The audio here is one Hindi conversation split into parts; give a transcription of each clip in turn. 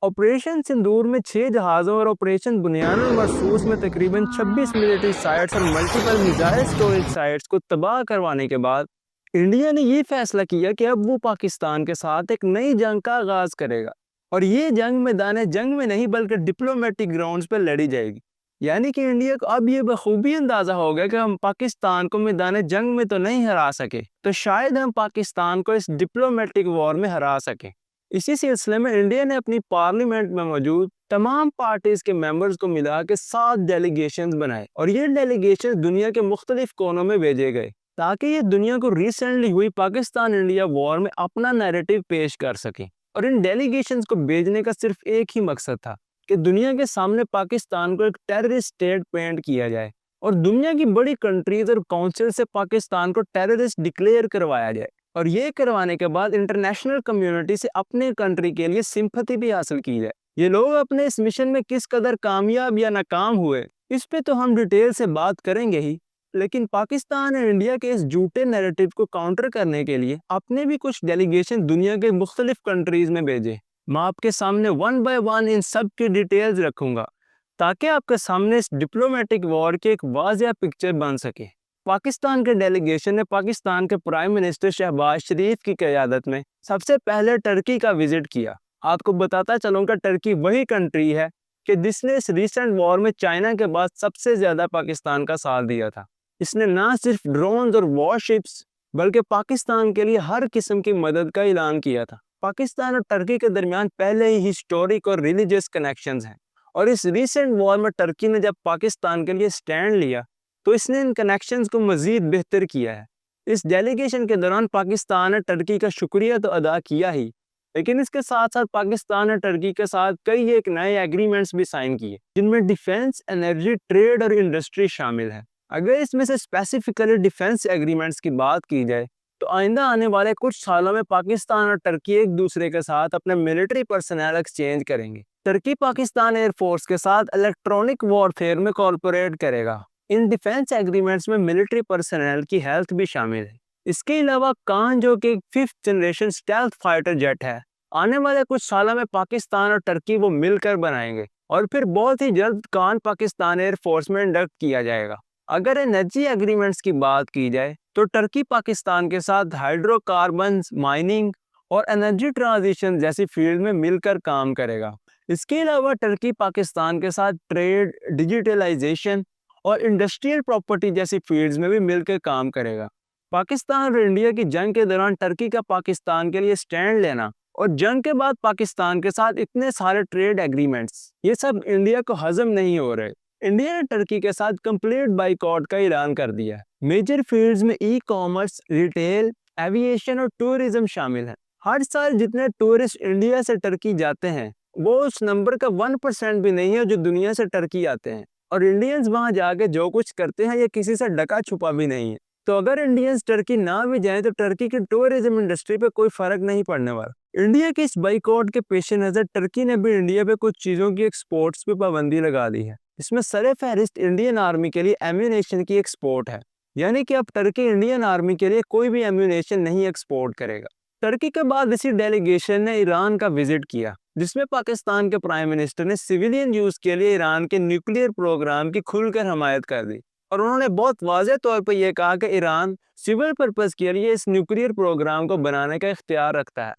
ऑपरेशन सिंदूर में 6 जहाज़ों और ऑपरेशन बुनियानुल मरसूस में तकरीबन 26 मिलिट्री साइट्स और मल्टीपल मिसाइल स्टोरेज साइट्स को तबाह करवाने के बाद इंडिया ने ये फैसला किया कि अब वो पाकिस्तान के साथ एक नई जंग का आगाज करेगा। और ये जंग मैदान जंग में नहीं बल्कि डिप्लोमेटिक ग्राउंड्स पर लड़ी जाएगी। यानी कि इंडिया को अब ये बखूबी अंदाजा हो गया कि हम पाकिस्तान को मैदान जंग में तो नहीं हरा सके, तो शायद हम पाकिस्तान को इस डिप्लोमेटिक वॉर में हरा सकें। इसी सिलसिले में इंडिया ने अपनी पार्लियामेंट में मौजूद तमाम पार्टीज के मेंबर्स को मिला के 7 डेलीगेशंस बनाए और ये डेलीगेशंस दुनिया के मुख्तलिफ कोनों में भेजे गए ताकि ये दुनिया को रिसेंटली हुई पाकिस्तान इंडिया वॉर में अपना नैरेटिव पेश कर सके। और इन डेलीगेशंस को भेजने का सिर्फ एक ही मकसद था कि दुनिया के सामने पाकिस्तान को एक टेररिस्ट स्टेट पेंट किया जाए और दुनिया की बड़ी कंट्रीज और काउंसिल से पाकिस्तान को टेररिस्ट डिक्लेयर करवाया जाए। और ये करवाने के बाद इंटरनेशनल कम्युनिटी से अपने कंट्री के लिए सिंपैथी भी हासिल की जाए। ये लोग अपने इस मिशन में किस कदर कामयाब या नाकाम हुए इस पे तो हम डिटेल से बात करेंगे ही, लेकिन पाकिस्तान और इंडिया के इस झूठे नैरेटिव को काउंटर करने के लिए अपने भी कुछ डेलीगेशन दुनिया के मुख्तलिफ कंट्रीज में भेजे। मैं आपके सामने वन बाय वन इन सब की डिटेल्स रखूंगा ताकि आपके सामने इस डिप्लोमेटिक वॉर की एक वाज़िया पिक्चर बन सके। पाकिस्तान के डेलीगेशन ने पाकिस्तान के प्राइम मिनिस्टर शहबाज शरीफ की क़यादत में सबसे पहले टर्की का विजिट किया। आपको बताता चलूँगा टर्की वही कंट्री है कि जिसने इस रिसेंट वॉर में चाइना के बाद सबसे ज़्यादा पाकिस्तान का साथ दिया था। इसने ना सिर्फ ड्रोन्स और वॉरशिप्स बल्कि पाकिस्तान के लिए हर किस्म की मदद का ऐलान किया था। पाकिस्तान और टर्की के दरमियान पहले ही हिस्टोरिक और रिलीजियस कनेक्शंस हैं और इस रिसेंट वॉर में टर्की ने जब पाकिस्तान के लिए स्टैंड लिया तो इसने इन कनेक्शंस को मज़ीद बेहतर किया है। इस डेलीगेशन के दौरान पाकिस्तान ने टर्की का शुक्रिया तो अदा किया ही, लेकिन इसके साथ साथ पाकिस्तान ने टर्की के साथ कई एक नए एग्रीमेंट्स भी साइन किए जिनमें डिफेंस, एनर्जी, ट्रेड और इंडस्ट्री शामिल है। अगर इसमें से स्पेसिफिकली डिफेंस एग्रीमेंट्स की बात की जाए तो आइंदा आने वाले कुछ सालों में पाकिस्तान और टर्की एक दूसरे के साथ अपने मिलिट्री पर्सनल एक्सचेंज करेंगे। टर्की पाकिस्तान एयरफोर्स के साथ इलेक्ट्रॉनिक वॉरफेयर में कॉर्पोरेट करेगा। इन डिफेंस एग्रीमेंट्स में मिलिट्री पर्सनल की हेल्थ भी शामिल है। इसके अलावा कान जो कि 5th generation stealth fighter jet है, आने वाले कुछ सालों में पाकिस्तान और टर्की वो मिलकर बनाएंगे और फिर बहुत ही जल्द कान पाकिस्तान एयरफोर्स में इंडक्ट किया जाएगा। अगर एनर्जी एग्रीमेंट्स की बात की जाए तो टर्की पाकिस्तान के साथ हाइड्रोकार्बन्स, माइनिंग और एनर्जी ट्रांजिशन जैसी फील्ड में मिलकर काम करेगा। इसके अलावा टर्की पाकिस्तान के साथ ट्रेड, डिजिटलाइजेशन और इंडस्ट्रियल प्रॉपर्टी जैसी फील्ड्स में भी मिलकर काम करेगा। पाकिस्तान और इंडिया की जंग के दौरान टर्की का पाकिस्तान के लिए स्टैंड लेना और जंग के बाद पाकिस्तान के साथ इतने सारे ट्रेड एग्रीमेंट्स, ये सब इंडिया को हजम नहीं हो रहे। इंडिया ने टर्की के साथ कंप्लीट बाइकआउट का ऐलान कर दिया है। मेजर फील्ड्स में ई कॉमर्स, रिटेल, एविएशन और टूरिज्म शामिल है। हर साल जितने टूरिस्ट इंडिया से टर्की जाते हैं वो उस नंबर का 1% भी नहीं है जो दुनिया से टर्की आते हैं। और इंडियंस वहां जाके जो कुछ करते हैं ये किसी से ढका छुपा भी नहीं है। तो अगर इंडियंस टर्की ना भी जाएं तो टर्की की टूरिज्म इंडस्ट्री पे कोई फर्क नहीं पड़ने वाला। इंडिया के इस बाइकआउट के पेश नज़र टर्की ने भी इंडिया पे कुछ चीज़ों की एक्सपोर्ट्स पे पाबंदी लगा दी है। इसमें सरे फहरिस्त इंडियन आर्मी के लिए एम्यूनेशन की एक्सपोर्ट है, यानी कि अब टर्की इंडियन आर्मी के लिए कोई भी एम्यूनेशन नहीं एक्सपोर्ट करेगा। टर्की के बाद इसी डेलीगेशन ने ईरान का विजिट किया जिसमें पाकिस्तान के प्राइम मिनिस्टर ने सिविलियन यूज के लिए ईरान के न्यूक्लियर प्रोग्राम की खुलकर हमायत कर दी और उन्होंने बहुत वाज़ेह तौर पर यह कहा कि ईरान सिविल पर्पस के लिए इस न्यूक्लियर प्रोग्राम को बनाने का इख्तियार रखता है।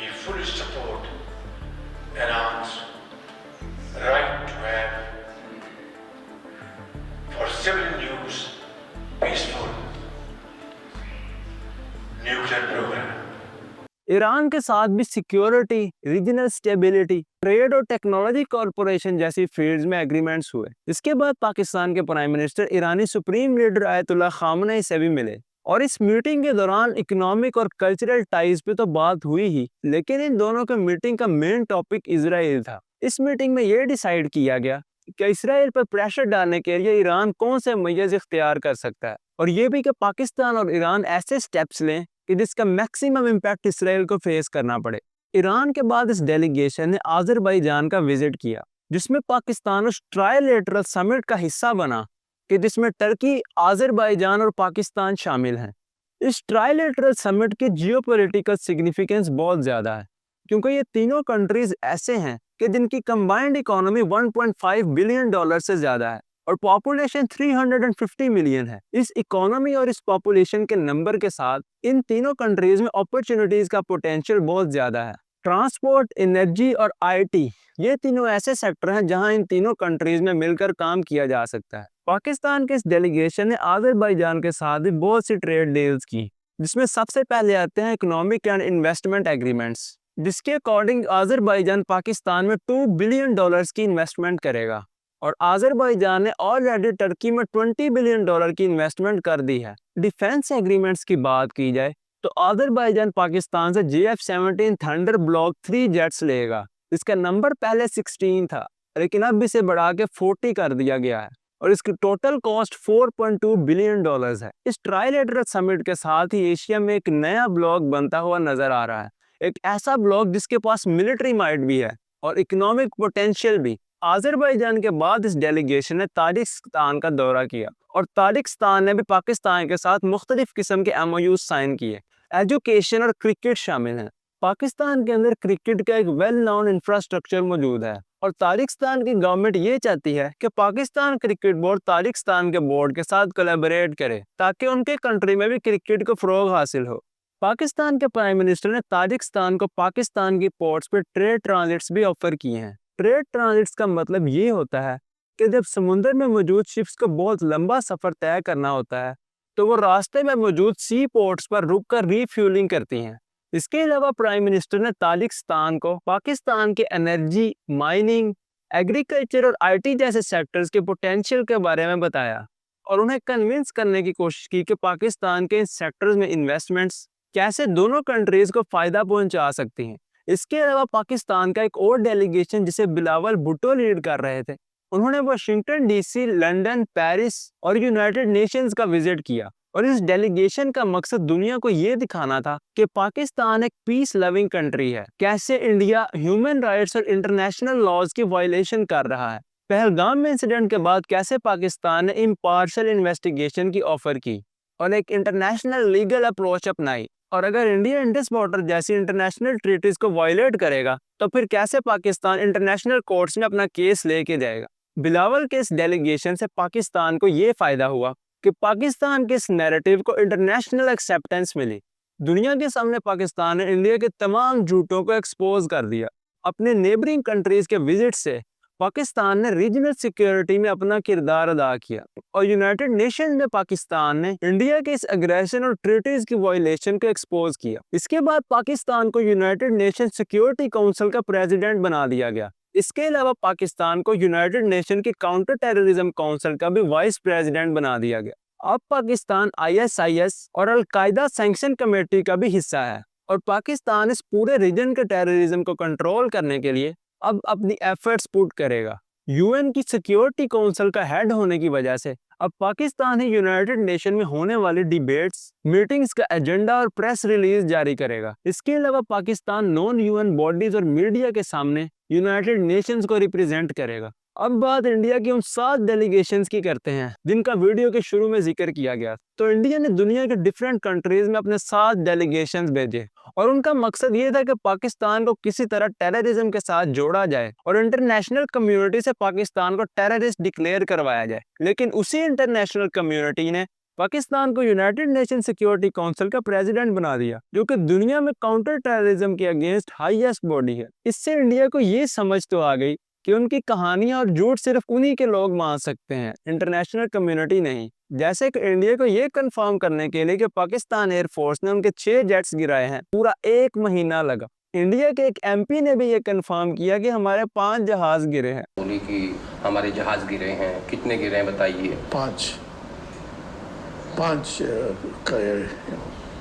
ईरान के साथ भी सिक्योरिटी, रीजनल स्टेबिलिटी, ट्रेड और टेक्नोलॉजी कॉरपोरेशन जैसी फील्ड्स में एग्रीमेंट्स हुए। इसके बाद पाकिस्तान के प्राइम मिनिस्टर ईरानी सुप्रीम लीडर आयतुल्लाह खामनेई से भी मिले और इस मीटिंग के दौरान इकोनॉमिक और कल्चरल टाइज पे तो बात हुई ही, लेकिन इन दोनों के मीटिंग का मेन टॉपिक इजराइल था। इस मीटिंग में यह डिसाइड किया गया कि इसराइल पर प्रेशर डालने के लिए ईरान कौन से मैय्यज इख्तियार कर सकता है और ये भी कि पाकिस्तान और ईरान ऐसे स्टेप्स लें कि जिसका मैक्सिमम इम्पैक्ट इसराइल को फेस करना पड़े। ईरान के बाद इस डेलीगेशन ने आज़रबाईजान का विजिट किया जिसमें पाकिस्तान उस ट्राइलेटरल समिट का हिस्सा बना कि जिसमें टर्की, आज़रबाईजान और पाकिस्तान शामिल हैं। इस ट्राइलेटरल समिट की जियोपॉलिटिकल सिग्निफिकेंस बहुत ज़्यादा है क्योंकि ये तीनों कंट्रीज ऐसे हैं कि जिनकी कंबाइंड इकोनॉमी 1.5 बिलियन डॉलर से ज्यादा है और पॉपुलेशन 350 मिलियन है। इस इकोनॉमी और इस पॉपुलेशन के नंबर के साथ इन तीनों कंट्रीज में अपॉर्चुनिटीज का पोटेंशियल बहुत ज्यादा है। ट्रांसपोर्ट, एनर्जी और आईटी, ये तीनों ऐसे सेक्टर हैं जहां इन तीनों कंट्रीज में मिलकर काम किया जा सकता है। पाकिस्तान के इस डेलीगेशन ने आज़रबाईजान के साथ भी बहुत सी ट्रेड डील्स की, जिसमें सबसे पहले आते हैं इकोनॉमिक एंड इन्वेस्टमेंट एग्रीमेंट्स, जिसके अकॉर्डिंग आज़रबाईजान पाकिस्तान में 2 बिलियन डॉलर्स की इन्वेस्टमेंट करेगा और आज़रबाईजान ने ऑलरेडी टर्की में 20 बिलियन डॉलर की इन्वेस्टमेंट कर दी है। डिफेंस एग्रीमेंट्स की बात की जाए तो आज़रबाईजान पाकिस्तान से JF-17 थंडर ब्लॉक 3 जेट्स लेगा। इसका नंबर पहले 16 था, लेकिन अब इसे बढ़ा के 40 कर दिया गया है और इसकी टोटल कॉस्ट 4.2 बिलियन डॉलर्स है। इस ट्राइलेटरल समिट के साथ ही एशिया में एक नया ब्लॉक बनता हुआ नजर आ रहा है, एक ऐसा ब्लॉक जिसके पास मिलिट्री माइट भी है और इकोनॉमिक पोटेंशियल भी। आज़रबाईजान के बाद इस डेलीगेशन ने ताजिकिस्तान का दौरा किया और ताजिकिस्तान ने भी पाकिस्तान के साथ मुख्तलिफ किस्म के MOU साइन किए। एजुकेशन और क्रिकेट शामिल हैं। पाकिस्तान के अंदर क्रिकेट का एक वेल नोन इंफ्रास्ट्रक्चर मौजूद है और ताजिकिस्तान की गवर्नमेंट ये चाहती है कि पाकिस्तान क्रिकेट बोर्ड ताजिकिस्तान के बोर्ड के साथ कोलैबोरेट करे ताकि उनके कंट्री में भी क्रिकेट को फरोग हासिल हो। पाकिस्तान के प्राइम मिनिस्टर ने ताजिकिस्तान को पाकिस्तान की पोर्ट्स पे ट्रेड ट्रांजिट्स भी ऑफर किए हैं। ट्रेड ट्रांजिट्स का मतलब ये होता है कि जब समुद्र में मौजूद शिप्स को बहुत लंबा सफर तय करना होता है तो वो रास्ते में मौजूद सी पोर्ट्स पर रुककर रीफ्यूलिंग करती हैं। इसके अलावा प्राइम मिनिस्टर ने ताजिकिस्तान को पाकिस्तान के एनर्जी, माइनिंग, एग्रीकल्चर और IT जैसे सेक्टर्स के पोटेंशियल के बारे में बताया और उन्हें कन्विंस करने की कोशिश की कि पाकिस्तान के इन सेक्टर्स में इन्वेस्टमेंट्स कैसे दोनों कंट्रीज को फायदा पहुंचा सकती हैं। इसके अलावा पाकिस्तान का एक और डेलीगेशन जिसे बिलावल भुट्टो लीड कर रहे थे, उन्होंने वाशिंगटन DC, लंदन, पेरिस और यूनाइटेड नेशंस का विजिट किया और इस डेलीगेशन का मकसद दुनिया को ये दिखाना था कि पाकिस्तान एक पीस लविंग कंट्री है, कैसे इंडिया ह्यूमन राइट्स और इंटरनेशनल लॉज की वायलेशन कर रहा है, पहलगाम में इंसिडेंट के बाद कैसे पाकिस्तान ने इम्पार्शियल इन्वेस्टिगेशन की ऑफर की और एक इंटरनेशनल लीगल अप्रोच अपनाई, और अगर इंडिया इंडस बॉर्डर जैसी इंटरनेशनल ट्रीटीज को वायलेट करेगा तो फिर कैसे पाकिस्तान इंटरनेशनल कोर्ट्स में अपना केस लेके जाएगा। बिलावल के इस डेलीगेशन से पाकिस्तान को ये फायदा हुआ कि पाकिस्तान के इस नैरेटिव को इंटरनेशनल एक्सेप्टेंस मिली। दुनिया के सामने पाकिस्तान ने इंडिया के तमाम झूठों को एक्सपोज कर दिया। अपने नेबरिंग कंट्रीज के विजिट से पाकिस्तान ने रीजनल सिक्योरिटी में अपना किरदार अदा किया और यूनाइटेड नेशंस में पाकिस्तान ने इंडिया के इस अग्रेशन और ट्रीटीज की वायलेशन को एक्सपोज किया। इसके बाद पाकिस्तान को यूनाइटेड नेशन सिक्योरिटी काउंसिल का प्रेसिडेंट बना दिया गया। इसके अलावा पाकिस्तान को यूनाइटेड नेशन की काउंटर टेररिज्म काउंसिल का भी वाइस प्रेसिडेंट बना दिया गया। अब पाकिस्तान ISIS और अल-कायदा सैंक्शन कमेटी का भी हिस्सा है और पाकिस्तान इस पूरे रीजन के टेररिज्म को कंट्रोल करने के लिए अब अपनी एफर्ट्स पुट करेगा। UN की सिक्योरिटी काउंसिल का हेड होने की वजह से अब पाकिस्तान ही यूनाइटेड नेशन में होने वाली डिबेट्स, मीटिंग्स का एजेंडा और प्रेस रिलीज जारी करेगा। इसके अलावा पाकिस्तान नॉन UN बॉडीज और मीडिया के सामने यूनाइटेड नेशंस को रिप्रेजेंट करेगा। अब बात इंडिया की उन 7 डेलीगेशंस की करते हैं जिनका वीडियो के शुरू में जिक्र किया गया। तो इंडिया ने दुनिया के डिफरेंट कंट्रीज में अपने 7 डेलीगेशंस भेजे और उनका मकसद ये था कि पाकिस्तान को किसी तरह टेररिज्म के साथ जोड़ा जाए और इंटरनेशनल कम्युनिटी से पाकिस्तान को टेररिस्ट डिक्लेयर करवाया जाए। लेकिन उसी इंटरनेशनल कम्युनिटी ने पाकिस्तान को यूनाइटेड नेशन सिक्योरिटी काउंसिल का प्रेसिडेंट बना दिया, जो कि दुनिया में काउंटर टेररिज्म के अगेंस्ट हाईएस्ट बॉडी है। इससे इंडिया को ये समझ तो आ गई कि उनकी कहानियां और झूठ सिर्फ उन्हीं के लोग मान सकते हैं, इंटरनेशनल कम्युनिटी नहीं। जैसे कि इंडिया को ये कंफर्म करने के लिए कि पाकिस्तान एयरफोर्स ने उनके 6 जेट्स गिराए हैं, पूरा 1 महीना लगा। इंडिया के एक MP ने भी ये कंफर्म किया कि हमारे 5 जहाज गिरे हैं। बोली कि हमारे जहाज गिरे हैं, कितने गिरे हैं बताइए। 5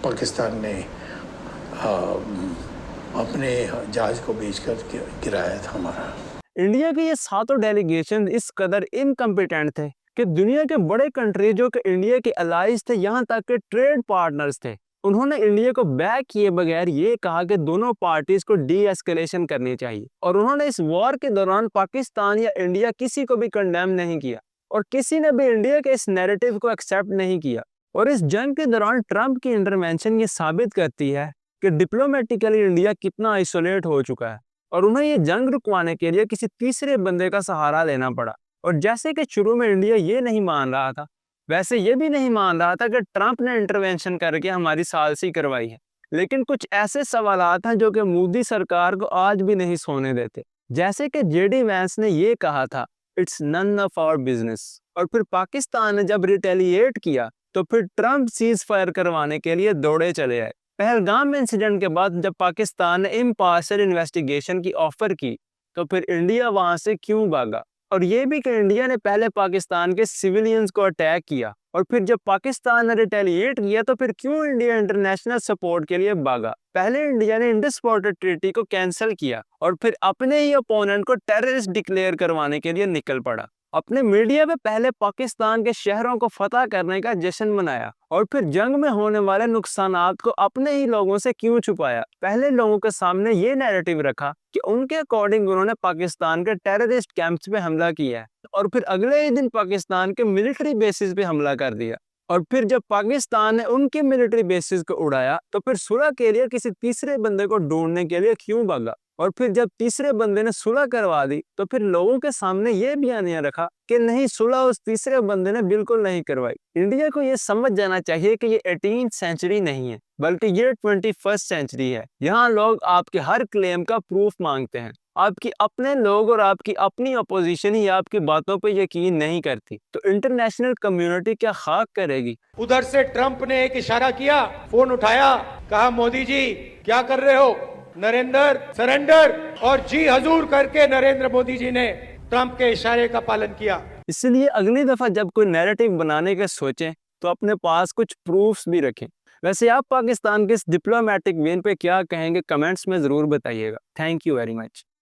पाकिस्तान ने अपने जहाज को बेचकर गिराया था हमारा। इंडिया के ये 7 डेलीगेशन इस कदर इनकम्पिटेंट थे कि दुनिया के बड़े कंट्री जो कि इंडिया के अलाइज थे, यहाँ तक के ट्रेड पार्टनर्स थे, उन्होंने इंडिया को बैक किए बगैर ये कहा कि दोनों पार्टीज को डी एस्केलेशन करनी चाहिए और उन्होंने इस वॉर के दौरान पाकिस्तान या इंडिया किसी को भी कंडेम नहीं किया और किसी ने भी इंडिया के इस नैरेटिव को एक्सेप्ट नहीं किया। और इस जंग के दौरान ट्रंप की इंटरवेंशन ये साबित करती है कि डिप्लोमेटिकली इंडिया कितना आइसोलेट हो चुका है और उन्हें ये जंग रुकवाने के लिए किसी तीसरे बंदे का सहारा लेना पड़ा। और जैसे कि शुरू में इंडिया ये नहीं मान रहा था, वैसे ये भी नहीं मान रहा था कि ट्रंप ने इंटरवेंशन करके हमारी सालसी करवाई है। लेकिन कुछ ऐसे सवालात हैं जो कि मोदी सरकार को आज भी नहीं सोने देते। जैसे कि जेडी वैंस ने ये कहा था, it's none of our business. और फिर पाकिस्तान ने जब रिटेलिएट किया तो फिर ट्रंप सीज फायर करवाने के लिए दौड़े चले आए। पहलगाम इंसिडेंट के बाद जब पाकिस्तान ने इम्पार्शियल इन्वेस्टिगेशन की ऑफर की तो फिर इंडिया वहां से क्यों भागा? और ये भी कि इंडिया ने पहले पाकिस्तान के सिविलियंस को अटैक किया और फिर जब पाकिस्तान ने रिटेलिएट किया तो फिर क्यों इंडिया इंटरनेशनल सपोर्ट के लिए भागा? पहले इंडिया ने इंडस वाटर ट्रीटी को कैंसिल किया और फिर अपने ही अपोनेंट को टेररिस्ट डिक्लेयर करवाने के लिए निकल पड़ा। अपने मीडिया में पहले पाकिस्तान के शहरों को फतह करने का जश्न मनाया और फिर जंग में होने वाले नुकसानात को अपने ही लोगों से क्यों छुपाया? पहले लोगों के सामने ये नैरेटिव रखा कि उनके अकॉर्डिंग उन्होंने पाकिस्तान के टेररिस्ट कैंप्स पे हमला किया है और फिर अगले ही दिन पाकिस्तान के मिलिट्री बेसिस पे हमला कर दिया। और फिर जब पाकिस्तान ने उनके मिलिट्री बेसिस को उड़ाया तो फिर सुलह के लिए किसी तीसरे बंदे को ढूंढने के लिए क्यों भागा? और फिर जब तीसरे बंदे ने सुलह करवा दी तो फिर लोगों के सामने ये बयानिया रखा कि नहीं, सुलह उस तीसरे बंदे ने बिल्कुल नहीं करवाई। इंडिया को ये समझ जाना चाहिए कि ये 18th सेंचुरी नहीं है बल्कि ये 21st सेंचुरी है। यहाँ लोग आपके हर क्लेम का प्रूफ मांगते हैं। आपकी अपने लोग और आपकी अपनी अपोजिशन ही आपकी बातों पे यकीन नहीं करती तो इंटरनेशनल कम्युनिटी क्या खाक करेगी? उधर से ट्रंप ने एक इशारा किया, फोन उठाया, कहा मोदी जी क्या कर रहे हो? नरेंद्र सरेंडर, और जी हजूर करके नरेंद्र मोदी जी ने ट्रंप के इशारे का पालन किया। इसलिए अगली दफा जब कोई नैरेटिव बनाने के सोचें तो अपने पास कुछ प्रूफ्स भी रखें। वैसे आप पाकिस्तान के इस डिप्लोमेटिक वेन पे क्या कहेंगे? कमेंट्स में जरूर बताइएगा। Thank you very much.